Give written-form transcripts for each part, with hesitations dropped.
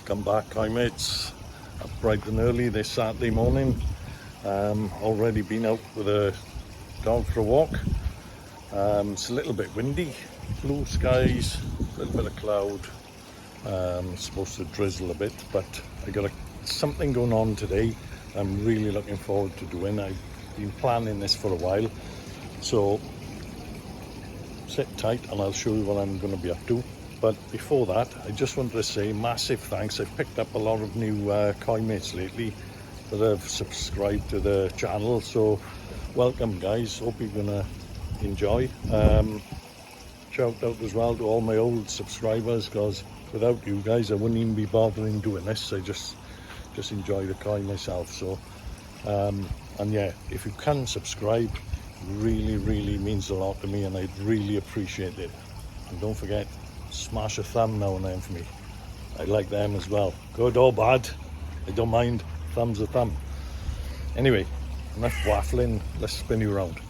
Come back, hi mates. Up bright and early this Saturday morning. Already been out with a dog for a walk. It's a little bit windy, blue skies, a little bit of cloud. It's supposed to drizzle a bit, but I got something going on today. I'm really looking forward to doing. I've been planning this for a while, so sit tight and I'll show you what I'm going to be up to. But before that, I just wanted to say massive thanks. I've picked up a lot of new koi mates lately that have subscribed to the channel, so welcome guys, hope you're gonna enjoy. Shout out as well to all my old subscribers, because without you guys I wouldn't even be bothering doing this. I just enjoy the koi myself. So and yeah, if you can subscribe, really means a lot to me, and I'd really appreciate it. And don't forget, smash a thumb now and then for me. I like them as well, good or bad, I don't mind. Thumb's a thumb. Anyway, enough waffling, let's spin you around.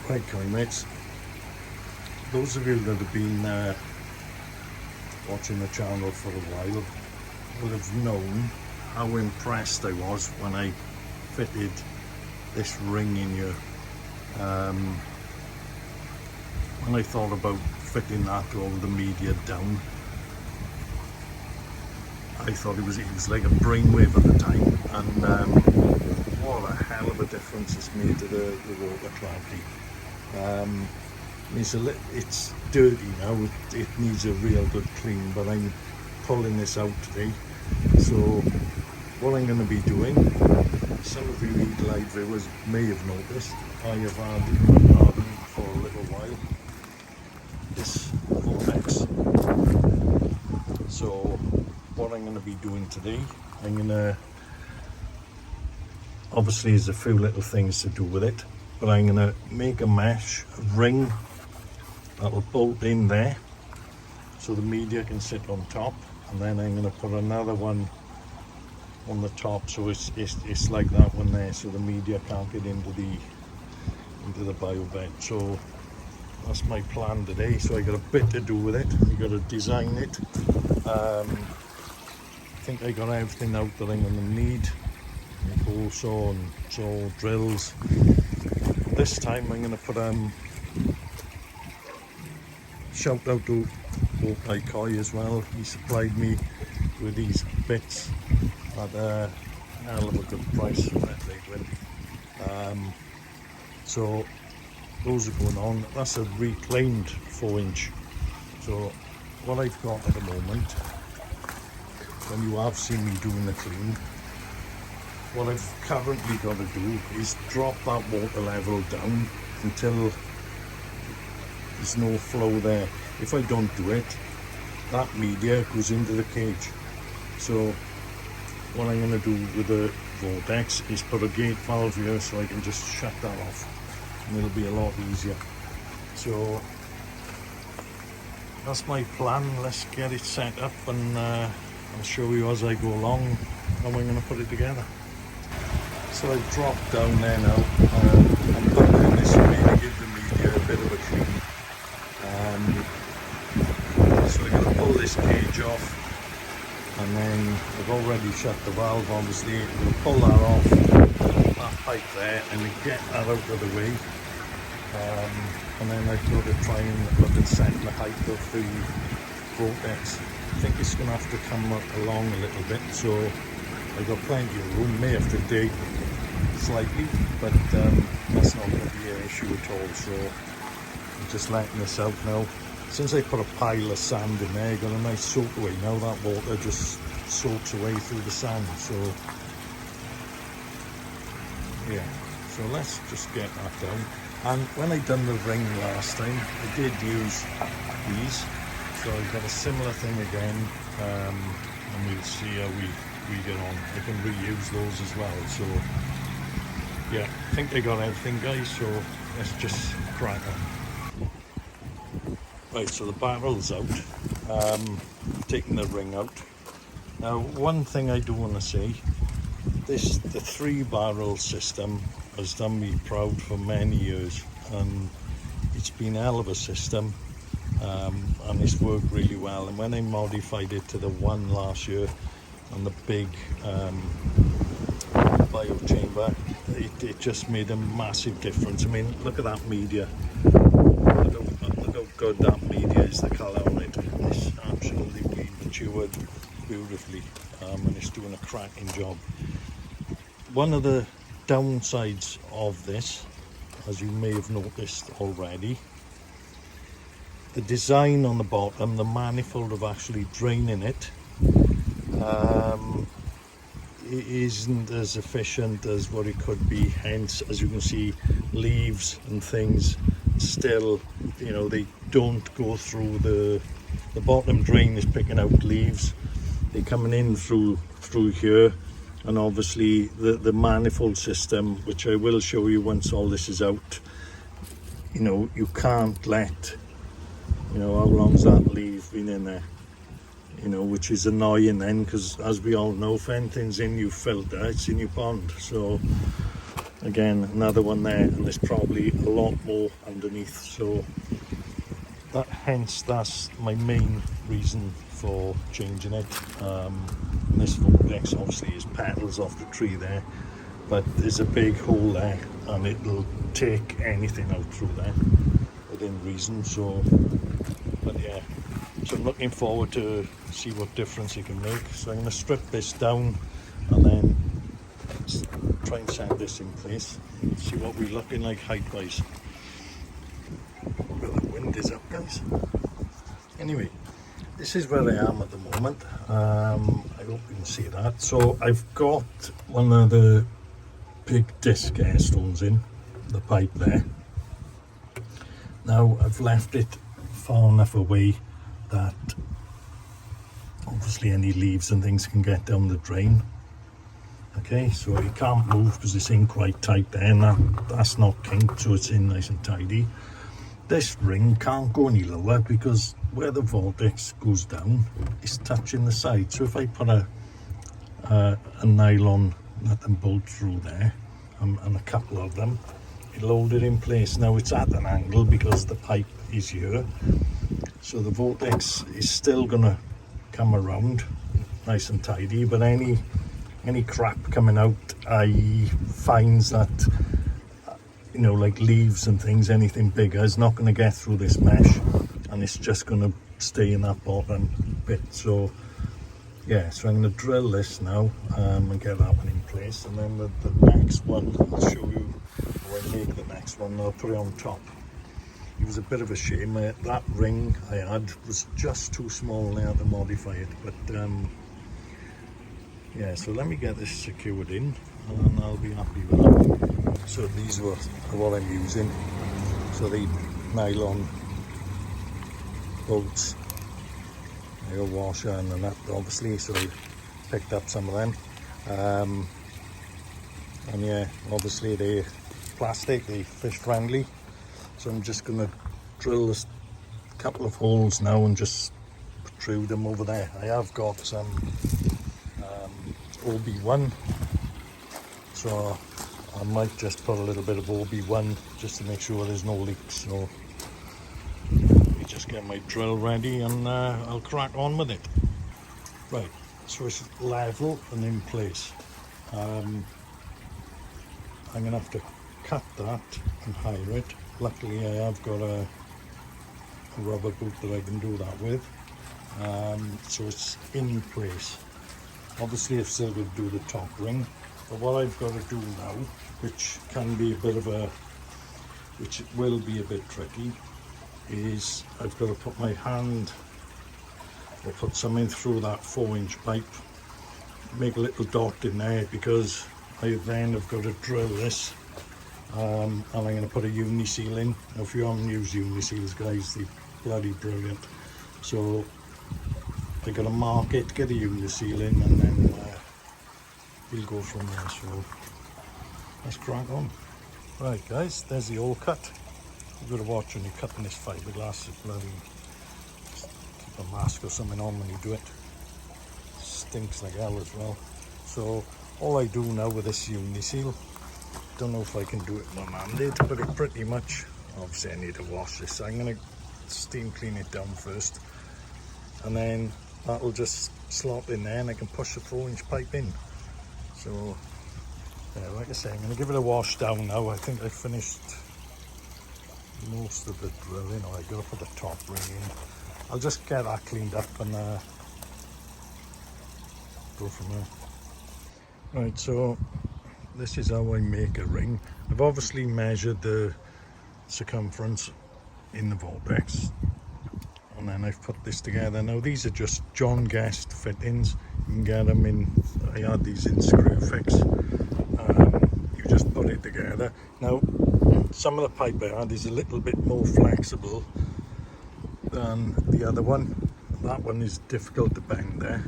Right, koi mates, those of you that have been watching the channel for a while will have known how impressed I was when I fitted this ring in here. When I thought about fitting that to all the media down, I thought it was like a brainwave at the time, and what a hell of a difference it's made to the water clarity. It's dirty now, it needs a real good clean, but I'm pulling this out today. So what I'm going to be doing, some of you eagle-eyed viewers may have noticed, I have had in my garden for a little while this Vortex. So what I'm going to be doing today, I'm going to, obviously there's a few little things to do with it, but I'm going to make a mesh, a ring that'll bolt in there so the media can sit on top, and then I'm going to put another one on the top so it's like that one there, so the media can't get into the bio bed. So that's my plan today. So I got a bit to do with it. I got to design it. I think I got everything out that I'm going to need. Hole saw and saw drills. This time I'm going to put shout out to Vortex Koi as well. He supplied me with these bits at a hell of a good price for that they win. So those are going on. That's a reclaimed 4-inch. So what I've got at the moment, when you have seen me doing the clean, what I've currently got to do is drop that water level down until there's no flow there. If I don't do it, that media goes into the cage. So what I'm going to do with the Vortex is put a gate valve here so I can just shut that off, and it'll be a lot easier. So that's my plan. Let's get it set up, and I'll show you as I go along how I'm going to put it together. So I've dropped down there now. I'm pumping this way to give the media a bit of a clean. So I'm going to pull this cage off, and then I've already shut the valve, obviously. We'll pull that off, that pipe there, and we get that out of the way. And then I've got to try and look and set the height of the Vortex. I think it's going to have to come along a little bit, so I've got plenty of room. May have to dig slightly, but that's not going to be an issue at all. So I'm just letting this out now. Since I put a pile of sand in there, I got a nice soak away. Now that water just soaks away through the sand. So yeah, so let's just get that down. And when I done the ring last time, I did use these So I've got a similar thing again, and we'll see how we get on. I can reuse those as well. So yeah, I think they got everything, guys, so let's just crack on. Right, so the barrel's out. Taking the ring out. Now, one thing I do want to say, the 3-barrel system has done me proud for many years, and it's been a hell of a system, and it's worked really well. And when I modified it to the 1 last year on the big bio chamber, it just made a massive difference. I mean, look at that media. Look how good that media is, the colour on it. It's absolutely matured beautifully, and it's doing a cracking job. One of the downsides of this, as you may have noticed already, the design on the bottom, the manifold of actually draining it, it isn't as efficient as what it could be. Hence, as you can see, leaves and things still, you know, they don't go through the bottom drain is picking out leaves. They're coming in through here, and obviously the manifold system, which I will show you once all this is out, you know, you can't let, you know, how long's that leaf been in there, you know, which is annoying then, because as we all know, if anything's in your filter, it's in your pond. So again, another one there, and there's probably a lot more underneath. So that's my main reason for changing it. And this Vortex obviously is petals off the tree there, but there's a big hole there, and it'll take anything out through there within reason. So, but yeah, so I'm looking forward to see what difference it can make. So I'm going to strip this down and then try and set this in place, see what we're looking like height wise. Well, the wind is up, guys. Anyway, this is where I am at the moment. I hope you can see that. So I've got one of the big disc air stones in the pipe there. Now I've left it far enough away that obviously any leaves and things can get down the drain. Okay, so it can't move because it's in quite tight there, and that's not kinked, so it's in nice and tidy. This ring can't go any lower because where the Vortex goes down, it's touching the side. So if I put a nylon nut and bolt through there, and a couple of them, it'll hold it in place. Now it's at an angle because the pipe is here, so the Vortex is still gonna come around nice and tidy, but any crap coming out, i.e. finds that, you know, like leaves and things, anything bigger is not going to get through this mesh, and it's just going to stay in that bottom bit. So yeah, so I'm going to drill this now, and get that one in place, and then the next one I'll show you how I make the next one. I'll put it on top. It was a bit of a shame, that ring I had was just too small. I had to modify it, but yeah, so let me get this secured in and I'll be happy with that. So these are what I'm using. So the nylon bolts, the washer and the nut obviously, so I picked up some of them. And yeah, obviously they're plastic, they're fish friendly. So I'm just going to drill this couple of holes now and just protrude them over there. I have got some OB1, so I might just put a little bit of OB1 just to make sure there's no leaks. So let me just get my drill ready and I'll crack on with it. Right, so it's level and in place. I'm going to have to cut that and hire it. Luckily I have got a rubber boot that I can do that with. So it's in place. Obviously I've still got to do the top ring, but what I've got to do now, which can be a bit of a, which will be a bit tricky, is I've got to put my hand, or put something through that 4-inch pipe, make a little dot in there, because I then have got to drill this, and I'm going to put a uni seal in. Now, if you haven't used uni seals, guys, they're bloody brilliant. So I got to mark it, get a uniseal in, and then we'll go from there. So let's crack on. Right guys, there's the hole cut. You've got to watch when you're cutting this fiberglass. It bloody keep a mask or something on when you do it. Stinks like hell as well. So all I do now with this uniseal, don't know if I can do it one-handed, but it pretty much, obviously I need to wash this. So I'm going to steam clean it down first, and then that'll just slot in there and I can push the 4-inch pipe in. So yeah, like I say, I'm going to give it a wash down now. I think I finished most of the drilling, or I got to put the top ring in. I'll just get that cleaned up and go from there. Right, so this is how I make a ring. I've obviously measured the circumference in the Vortex, and then I've put this together. Now these are just John Guest fittings. You can get them in, I had these in Screwfix. You just put it together. Now some of the pipe I had is a little bit more flexible than the other one. That one is difficult to bend there.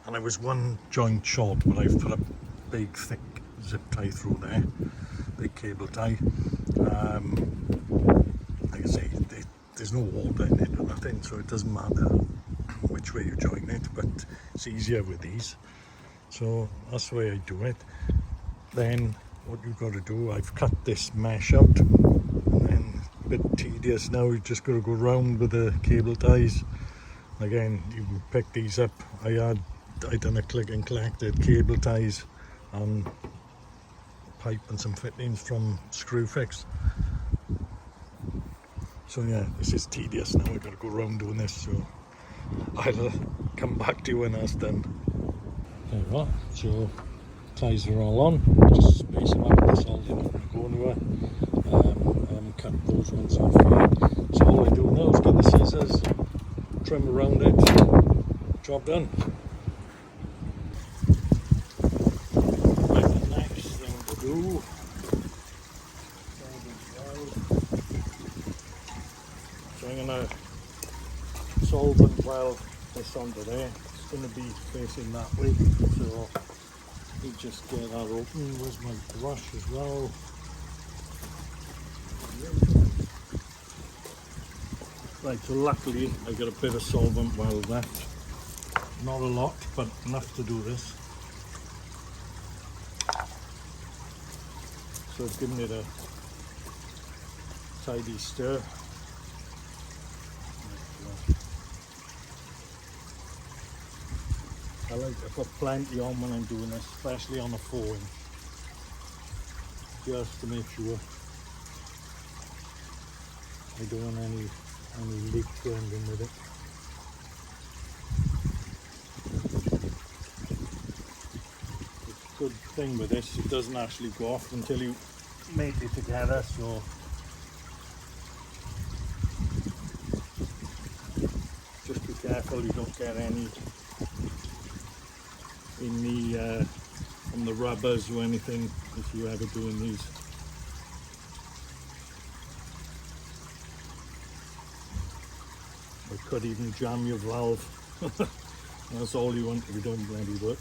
And I was one joint short, but I've put a big thick zip tie through there, big cable tie. Like I say, there's no water in it or nothing, so it doesn't matter which way you join it, but it's easier with these. So that's the way I do it. Then what you've got to do, I've cut this mesh out, and then a bit tedious now, you've just got to go round with the cable ties. Again, you can pick these up. I done a click and collected cable ties and pipe and some fittings from Screwfix. So yeah, this is tedious now. I've got to go around doing this, so I'll come back to you when that's done. There you are. So ties are all on. Just space them out. That's all they're not going to go anywhere. I haven't cut those ones off yet. So all I do now is get the scissors, trim around it, job done. Right, the next thing to do, so I'm going to solvent weld this onto there. It's going to be facing that way, so we just get that open. Where's my brush as well? Right, so luckily I got a bit of solvent weld left. Not a lot, but enough to do this. So I've given it a tidy stir. I like to put plenty on when I'm doing this, especially on a 4-inch, just to make sure I don't want any leak blending with it. The good thing with this, it doesn't actually go off until you make it together, so just be careful you don't get any in the on the rubbers or anything if you're ever doing these. It could even jam your valve. That's all you want if you don't bloody work.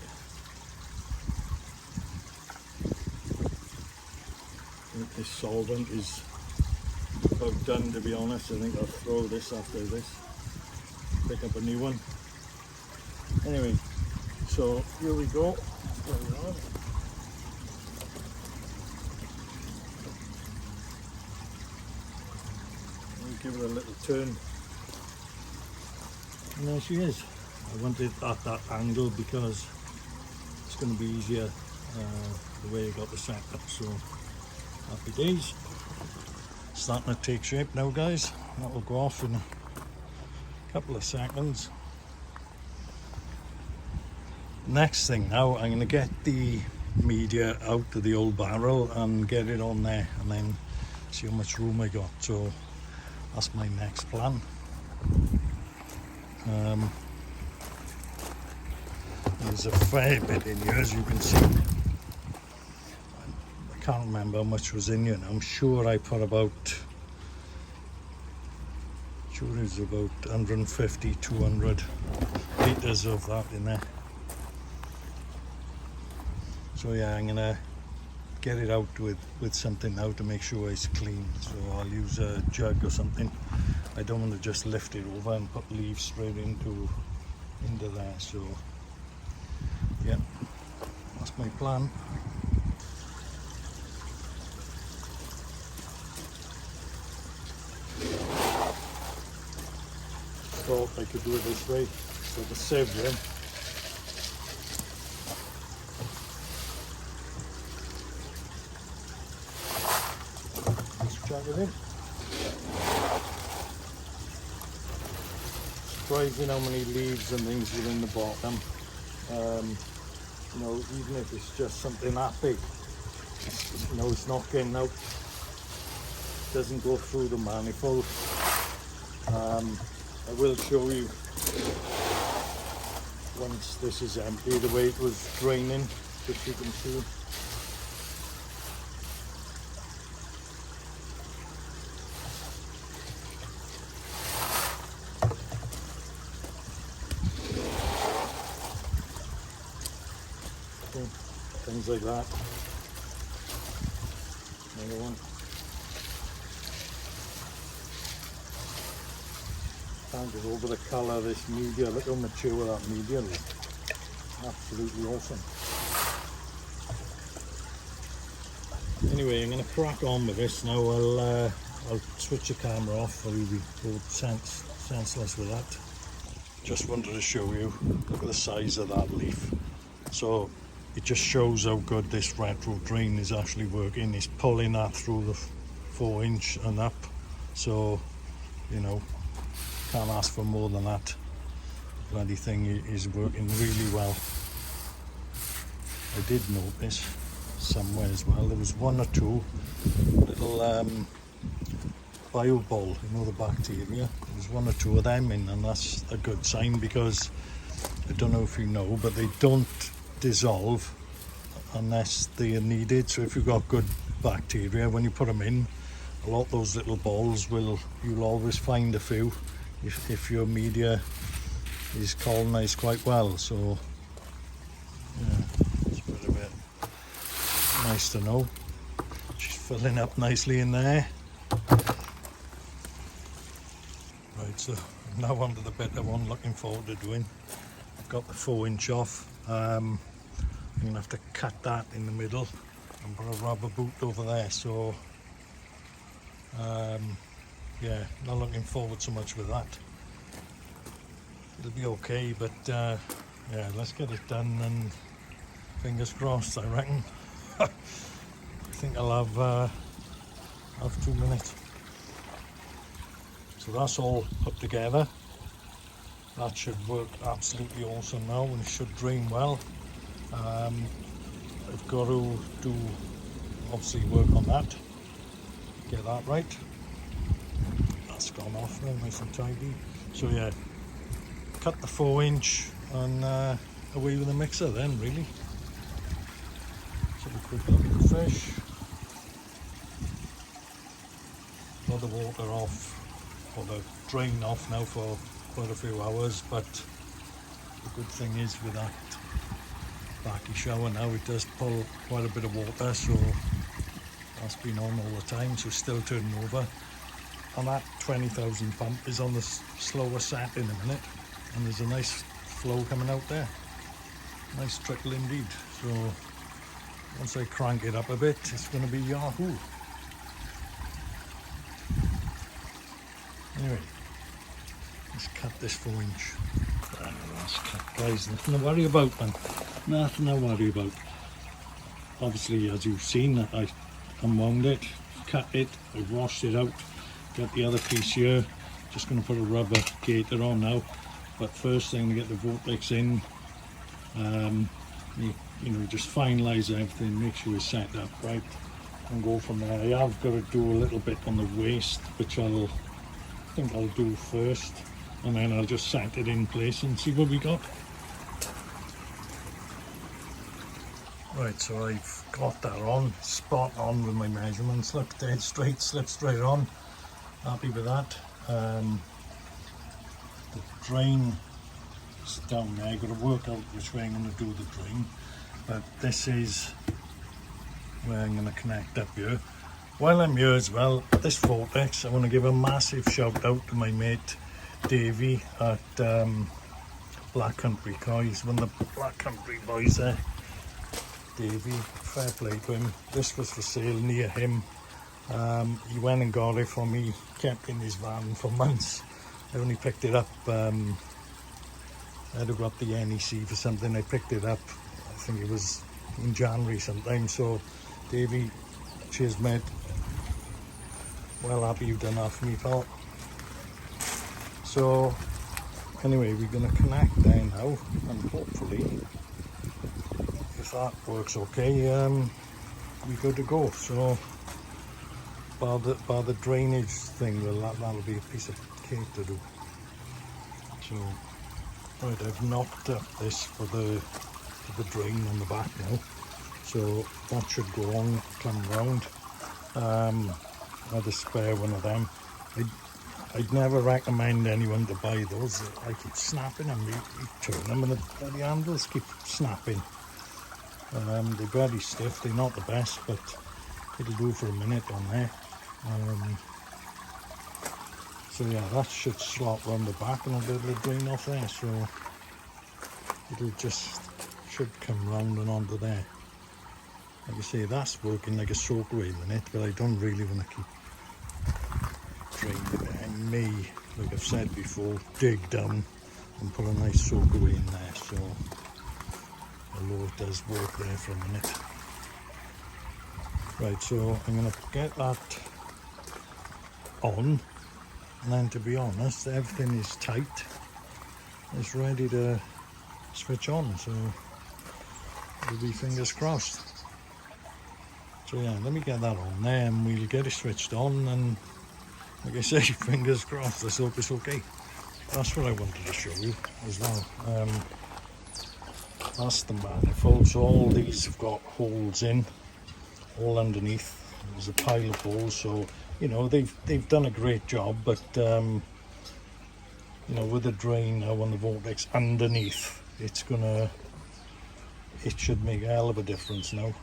I think this solvent is about done, to be honest. I think I'll throw this after this, pick up a new one. Anyway, so here we go. There we are. We'll give it a little turn. And there she is. I want it at that angle because it's going to be easier the way I got the set up. So happy days. Starting to take shape now, guys. That will go off in a couple of seconds. Next thing now, I'm going to get the media out of the old barrel and get it on there, and then see how much room I got. So that's my next plan. There's a fair bit in here, as you can see. I can't remember how much was in here. I'm sure I put about sure there's about 150, 200 litres of that in there. So yeah, I'm gonna get it out with something now to make sure it's clean. So I'll use a jug or something. I don't want to just lift it over and put leaves straight into there. So yeah, that's my plan. Thought I could do it this way, so the sieve, yeah. Just chuck it in. Surprising how many leaves and things are in the bottom. You know, even if it's just something that big, you know, it's not getting out, doesn't go through the manifold. I will show you once this is empty the way it was draining, just so you can see. Things like that. Another one. Can't get over the colour of this media. Look how mature that media is. Absolutely awesome. Anyway, I'm going to crack on with this now. I'll switch the camera off. I'll be bored senseless with that. Just wanted to show you. Look at the size of that leaf. So it just shows how good this retro drain is actually working. It's pulling that through the 4-inch and up. So, you know, can't ask for more than that. Bloody thing is working really well. I did notice somewhere as well, there was one or two little bioball, you know, the bacteria. There was one or two of them in, and that's a good sign, because I don't know if you know, but they don't dissolve unless they are needed. So if you've got good bacteria, when you put them in, a lot of those little balls you'll always find a few if your media is colonized quite well. So yeah, it's quite a bit nice to know. She's filling up nicely in there. Right, so now on to the better one. Looking forward to doing. I've got the 4-inch off. I'm gonna have to cut that in the middle and put a rubber boot over there. So yeah, not looking forward so much with that. It'll be okay, but yeah, let's get it done, and fingers crossed, I reckon. I think I'll have 2 minutes. So that's all put together. That should work absolutely awesome now, and it should drain well. I've got to do, obviously, work on that, get that right. That's gone off now, nice and tidy. So yeah, cut the 4-inch and away with the mixer then, really. So a quick look at the fish. Got the water off, or the drain off now for quite a few hours, but the good thing is with that backy shower now, it does pull quite a bit of water, so that's been on all the time, so still turning over. And that 20,000 pump is on the slower set in a minute, and there's a nice flow coming out there. Nice trickle indeed. So once I crank it up a bit, it's going to be yahoo. Anyway, let's cut this 4-inch. That's cut, guys. Nothing to worry about, man. Nothing to worry about. Obviously, as you've seen, I unwound it, cut it, I washed it out. Got the other piece here, just going to put a rubber gaiter on now, but first I'm going to get the Vortex in, you know, just finalise everything, make sure it's set up right, and go from there. I have got to do a little bit on the waist, which I think I'll do first, and then I'll just set it in place and see what we got. Right, so I've got that on, spot on with my measurements, look dead straight, slip straight on. Happy with that. drain is down there. I've got to work out which way I'm going to do the drain, but this is where I'm going to connect up here. While I'm here as well, this Vortex, I want to give a massive shout out to my mate Davey at Black Country Car. He's one of the Black Country boys there. Davey, fair play to him. This was for sale near him. He went and got it for me, kept it in his van for months. I only picked it up, I had to go up the NEC for something. I picked it up, I think it was in January sometime. So Davey, cheers mate. Well happy you've done that for me, pal. So anyway, we're going to connect there now, and hopefully, if that works okay, we're good to go. So by the drainage thing, well, that'll be a piece of cake to do. So right, I've knocked up this for the drain on the back now, so that should go on, come round. I had a spare one of them. I'd never recommend anyone to buy those. I keep snapping them, you turn them and the handles keep snapping. They're very stiff, they're not the best, but it'll do for a minute on there. So yeah, that should slot round the back and I'll be able to drain off there, so it'll just should come round and onto there. Like I say, that's working like a soak away minute, but I don't really want to keep draining it. I may, like I've said before, dig down and put a nice soak away in there, so although it does work there for a minute. Right, so I'm going to get that on, and then to be honest, everything is tight. It's ready to switch on, so it'll be fingers crossed. So yeah, let me get that on there and we'll get it switched on, and like I say, fingers crossed, let's hope it's okay. That's what I wanted to show you as well. That's the manifold, so all these have got holes in, all underneath. There's a pile of holes, so you know they've done a great job, but you know, with the drain now on the Vortex underneath, it should make a hell of a difference now.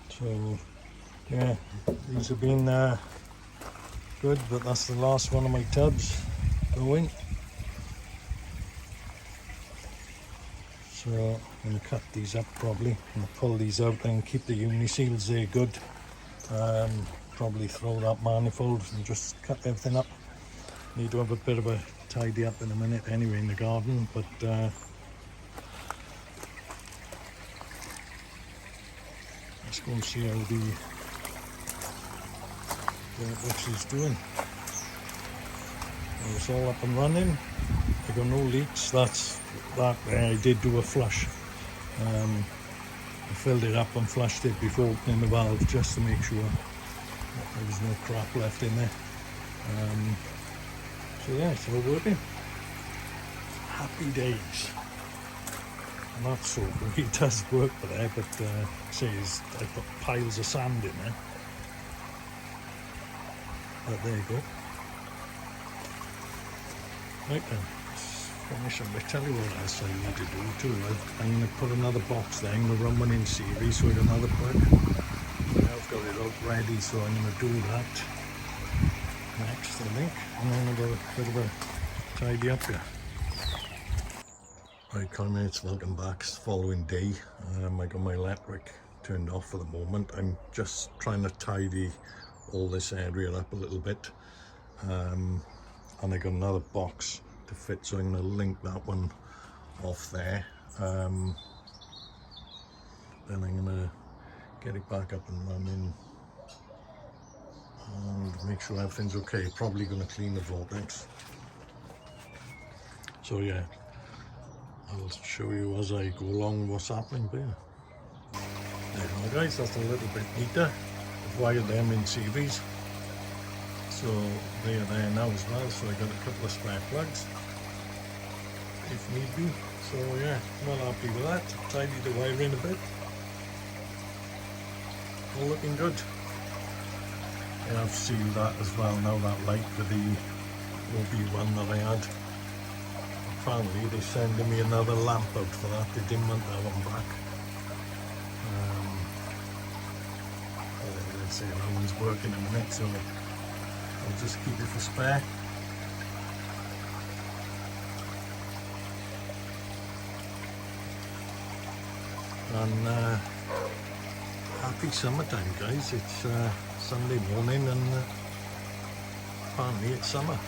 So yeah, these have been good, but that's the last one of my tubs going. So I'm going to cut these up probably, and pull these out and keep the uni-seals there good. Probably throw that manifold and just cut everything up. Need to have a bit of a tidy up in a minute anyway in the garden, but let's go and see how the Vortex is doing. Well, it's all up and running. I got no leaks. That I did do a flush. I filled it up and flushed it before opening the valve just to make sure there was no crap left in there. So yeah, it's all working. Happy days. And that's so good. It does work for there, but says I put piles of sand in there. But there you go. Right then, let's finish up. I tell you what else I need to do too. I'm going to put another box there. I'm going to run one in series with another plug. Now I've got it all ready, so I'm going to do that next, I think. And then I'll have a bit of a tidy up here. Right, comrades, welcome back. It's the following day. I got my electric turned off for the moment. I'm just trying to tidy all this area up a little bit. And I got another box to fit, so I'm going to link that one off there. Then I'm going to get it back up and running and make sure everything's okay. Probably going to clean the Vortex. So yeah, I'll show you as I go along what's happening there. There you go guys, that's a little bit neater. I've wired them in series, so they are there now as well. So I got a couple of spare plugs if need be. So yeah, well happy with that. Tidy the wiring a bit. All looking good. And I've sealed that as well now, that light with the will be one that I had. Apparently they're sending me another lamp out for that. They didn't want that one back. Let's say that one's working in a minute, so I'll just keep it for spare. And happy summertime, guys. It's Sunday morning and apparently it's summer.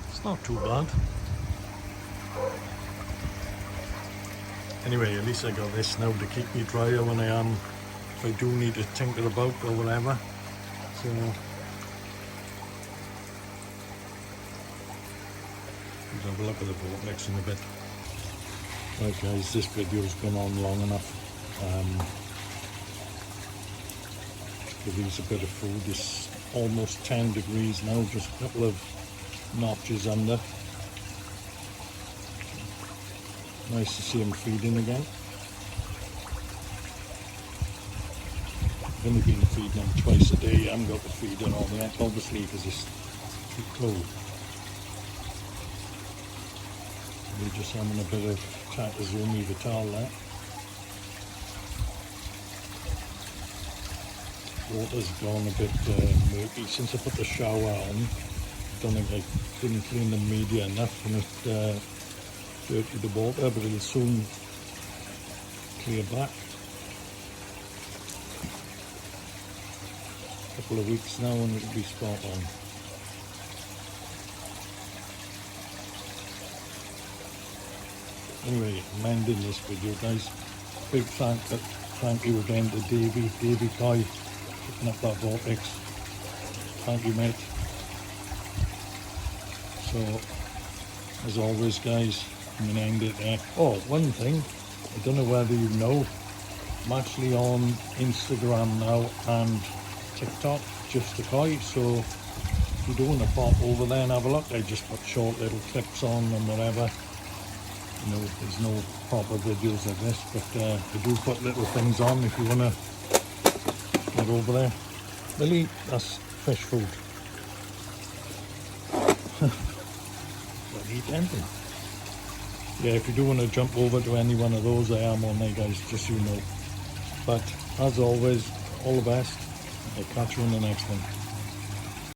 It's not too bad. Anyway, at least I got this now to keep me drier when I am, if I do need to tinker about or whatever. So we'll have a look at the Vortex in a bit. Right guys, this video's gone on long enough. Give these a bit of food. It's almost 10 degrees now, just a couple of notches under. Nice to see them feeding again. I've only been feeding them twice a day. I haven't got the feeder on yet, obviously, because it's too cold. We're just having a bit of Tatazumi Vital there. Water's gone a bit murky since I put the shower on. I don't think I didn't clean the media enough and it dirty the water, but it'll soon clear back. A couple of weeks now and it'll be spot on. Anyway, I'm ending this video, guys. Big thank you again to Davey Coy, picking up that Vortex. Thank you, mate. So, as always, guys, I'm going to end it there. Oh, one thing, I don't know whether you know, I'm actually on Instagram now and TikTok, just a Coy, so if you do want to pop over there and have a look, I just put short little clips on and whatever. You know, there's no proper videos like this, but I do put little things on if you want to get over there. Lily, that's fish food. Don't eat anything. Yeah, if you do want to jump over to any one of those, I am on there, guys, just so you know. But as always, all the best. I'll catch you in the next one.